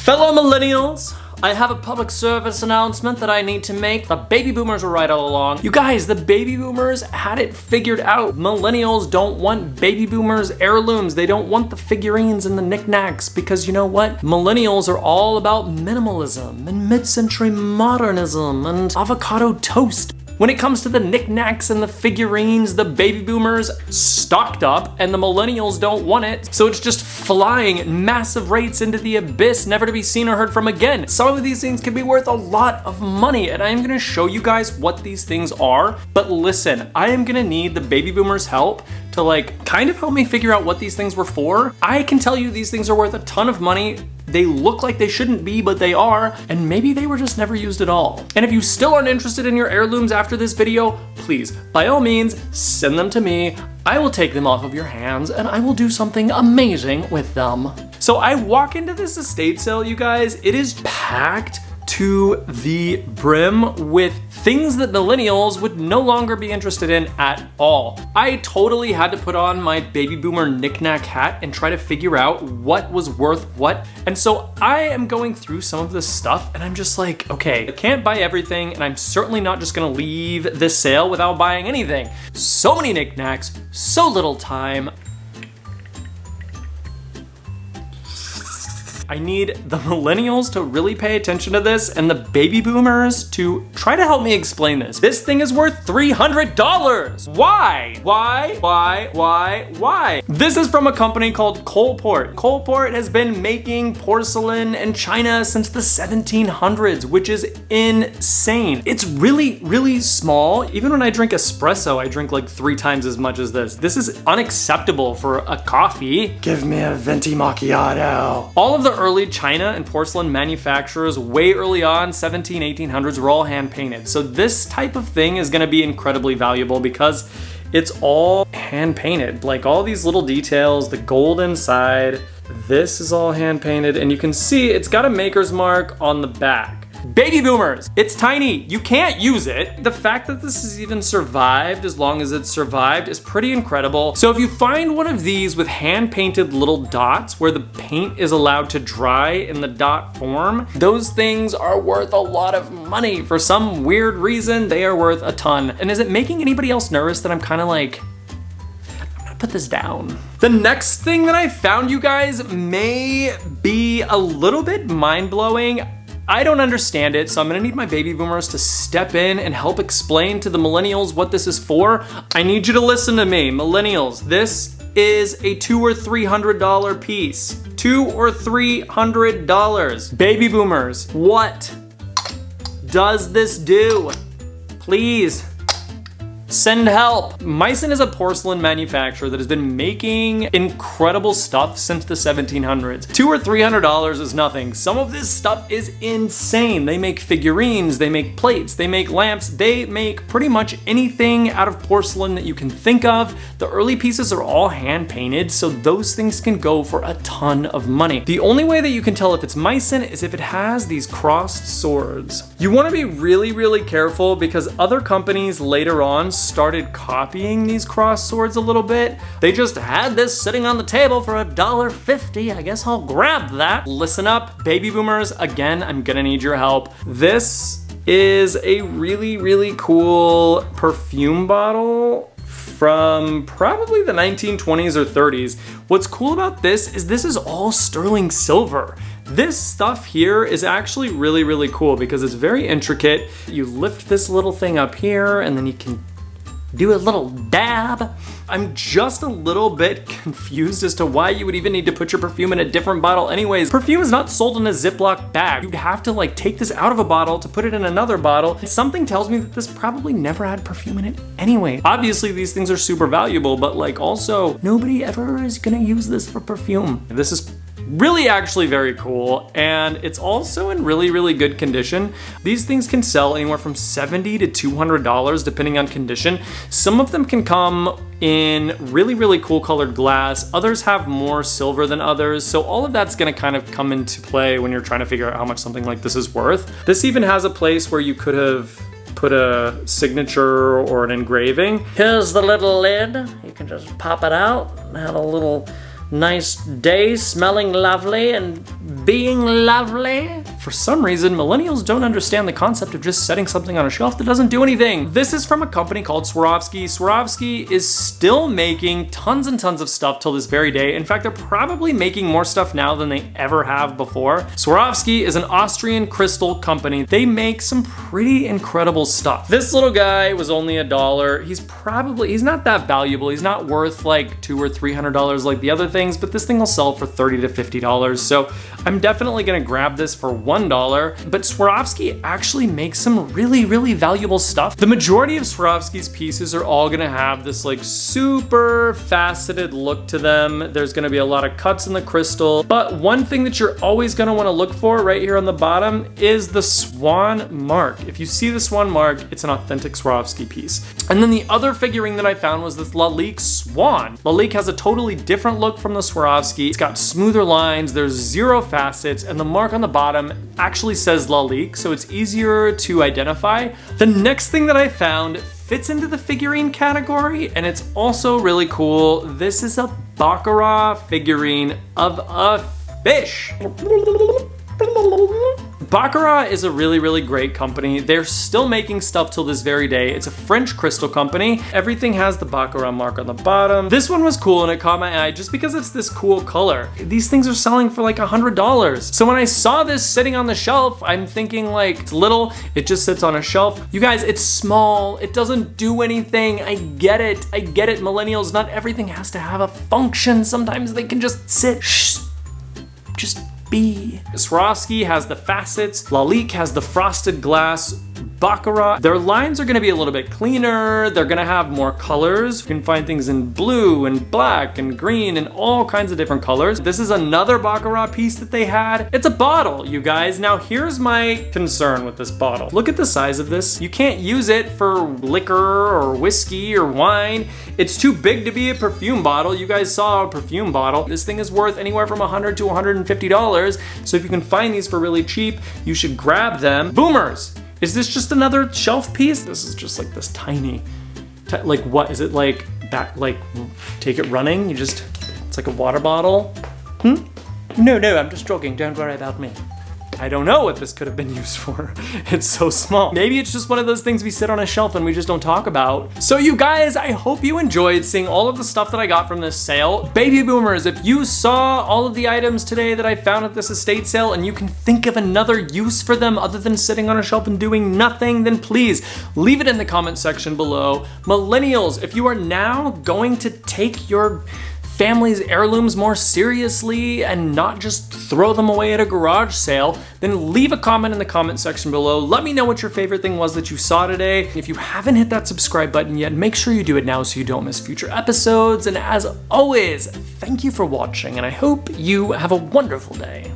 Fellow millennials, I have a public service announcement that I need to make. The baby boomers were right all along. You guys, the baby boomers had it figured out. Millennials don't want baby boomers heirlooms. They don't want the figurines and the knickknacks because you know what? Millennials are all about minimalism and mid-century modernism and avocado toast. When it comes to the knickknacks and the figurines, the baby boomers stocked up and the millennials don't want it. So it's just flying at massive rates into the abyss, never to be seen or heard from again. Some of these things can be worth a lot of money and I'm gonna show you guys what these things are. But listen, I am gonna need the baby boomers' help to kind of help me figure out what these things were for. I can tell you these things are worth a ton of money. They look like they shouldn't be, but they are, and maybe they were just never used at all. And if you still aren't interested in your heirlooms after this video, please, by all means, send them to me. I will take them off of your hands and I will do something amazing with them. So I walk into this estate sale, you guys, it is packed to the brim with things that millennials would no longer be interested in at all. I totally had to put on my baby boomer knick-knack hat and try to figure out what was worth what. And so I am going through some of this stuff and I'm just like, okay, I can't buy everything and I'm certainly not just gonna leave this sale without buying anything. So many knickknacks, so little time. I need the millennials to really pay attention to this and the baby boomers to try to help me explain this. This thing is worth $300. Why? Why? This is from a company called Colport. Colport has been making porcelain in China since the 1700s, which is insane. It's really, really small. Even when I drink espresso, I drink like 3 times as much as this. This is unacceptable for a coffee. Give me a venti macchiato. All of the early China and porcelain manufacturers way early on, 1800s, were all hand painted. So this type of thing is gonna be incredibly valuable because it's all hand painted. Like all these little details, the gold inside, this is all hand painted and you can see it's got a maker's mark on the back. Baby boomers, it's tiny, you can't use it. The fact that this has even survived as long as it's survived is pretty incredible. So if you find one of these with hand-painted little dots where the paint is allowed to dry in the dot form, those things are worth a lot of money. For some weird reason, they are worth a ton. And is it making anybody else nervous that I'm kind of like, I'm gonna put this down? The next thing that I found, you guys, may be a little bit mind-blowing. I don't understand it, so I'm gonna need my baby boomers to step in and help explain to the millennials what this is for. I need you to listen to me, millennials. This is a $200 or $300 piece. $200 or $300. Baby boomers, what does this do? Please. Send help. Meissen is a porcelain manufacturer that has been making incredible stuff since the 1700s. $200 or $300 is nothing. Some of this stuff is insane. They make figurines, they make plates, they make lamps, they make pretty much anything out of porcelain that you can think of. The early pieces are all hand painted, so those things can go for a ton of money. The only way that you can tell if it's Meissen is if it has these crossed swords. You want to be really, really careful because other companies later on started copying these cross swords a little bit. They just had this sitting on the table for $1.50. I guess I'll grab that. Listen up, baby boomers. Again, I'm gonna need your help. This is a really, really cool perfume bottle from probably the 1920s or 30s. What's cool about this is all sterling silver. This stuff here is actually really, really cool because it's very intricate. You lift this little thing up here and then you can do a little dab. I'm just a little bit confused as to why you would even need to put your perfume in a different bottle anyways. Perfume is not sold in a Ziploc bag. You'd have to take this out of a bottle to put it in another bottle. And something tells me that this probably never had perfume in it anyway. Obviously these things are super valuable, but also nobody ever is gonna use this for perfume. This is really actually very cool, and it's also in really, really good condition. These things can sell anywhere from $70 to $200 depending on condition. Some of them can come in really, really cool colored glass. Others have more silver than others. So all of that's gonna kind of come into play when you're trying to figure out how much something like this is worth. This even has a place where you could have put a signature or an engraving. Here's the little lid. You can just pop it out and have a little nice day, smelling lovely and being lovely. For some reason, millennials don't understand the concept of just setting something on a shelf that doesn't do anything. This is from a company called Swarovski. Swarovski is still making tons and tons of stuff till this very day. In fact, they're probably making more stuff now than they ever have before. Swarovski is an Austrian crystal company. They make some pretty incredible stuff. This little guy was only $1. He's not that valuable. He's not worth like $200 or $300 like the other things, but this thing will sell for $30 to $50. So I'm definitely gonna grab this for $1. But Swarovski actually makes some really, really valuable stuff. The majority of Swarovski's pieces are all gonna have this like super faceted look to them. There's gonna be a lot of cuts in the crystal, but one thing that you're always gonna wanna look for right here on the bottom is the swan mark. If you see the swan mark, it's an authentic Swarovski piece. And then the other figurine that I found was this Lalique swan. Lalique has a totally different look from the Swarovski. It's got smoother lines, there's 0 facets, and the mark on the bottom actually says Lalique, so it's easier to identify. The next thing that I found fits into the figurine category, and it's also really cool. This is a Baccarat figurine of a fish. Baccarat is a really, really great company. They're still making stuff till this very day. It's a French crystal company. Everything has the Baccarat mark on the bottom. This one was cool and it caught my eye just because it's this cool color. These things are selling for like $100. So when I saw this sitting on the shelf, I'm thinking like, it's little, it just sits on a shelf. You guys, it's small, it doesn't do anything. I get it, millennials. Not everything has to have a function. Sometimes they can just sit, just be. Swarovski has the facets, Lalique has the frosted glass, Baccarat, their lines are gonna be a little bit cleaner, they're gonna have more colors. You can find things in blue and black and green and all kinds of different colors. This is another Baccarat piece that they had. It's a bottle, you guys. Now here's my concern with this bottle. Look at the size of this. You can't use it for liquor or whiskey or wine. It's too big to be a perfume bottle. You guys saw a perfume bottle. This thing is worth anywhere from $100 to $150. So if you can find these for really cheap, you should grab them. Boomers! Is this just another shelf piece? This is just like this tiny, like what is it like back, like take it running? It's like a water bottle. No, I'm just joking, don't worry about me. I don't know what this could have been used for. It's so small. Maybe it's just one of those things we sit on a shelf and we just don't talk about. So you guys, I hope you enjoyed seeing all of the stuff that I got from this sale. Baby boomers, if you saw all of the items today that I found at this estate sale and you can think of another use for them other than sitting on a shelf and doing nothing, then please leave it in the comment section below. Millennials, if you are now going to take your family's heirlooms more seriously and not just throw them away at a garage sale, then leave a comment in the comment section below. Let me know what your favorite thing was that you saw today. If you haven't hit that subscribe button yet, make sure you do it now so you don't miss future episodes. And as always, thank you for watching and I hope you have a wonderful day.